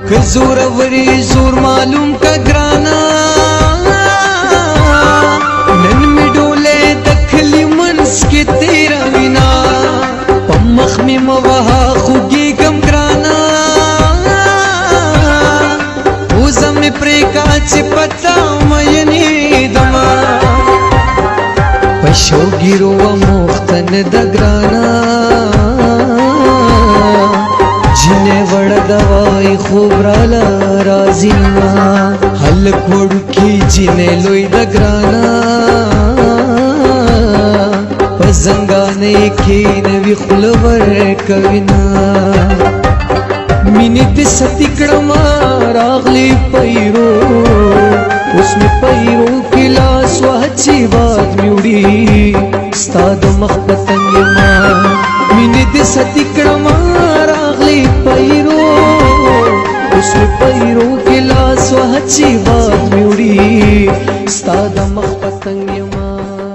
زوروري زور معلوم کا گرانا نن می ډوله دخلی منس کې تیرا وینا پمخ می موها خوږی کم گرانا وزم پریکا چې پتا مې دما پښو ګیرو مختن د گرانا जिने वड़ दवाई खूब राला राजी मा हल कोड़ की जिने लोई दगराना पजंगाने की नवी खुलवर कविना मिनित सतिकड़मा रागली पैरो उसमें पैरो की लाश वहची बात म्यूड़ी स्ताद मखपतंग मा मिनित सतिकड़मा पैरो उसमें पैरो के लाश वहची बात म्यूड़ी स्ताद मख पतंग मा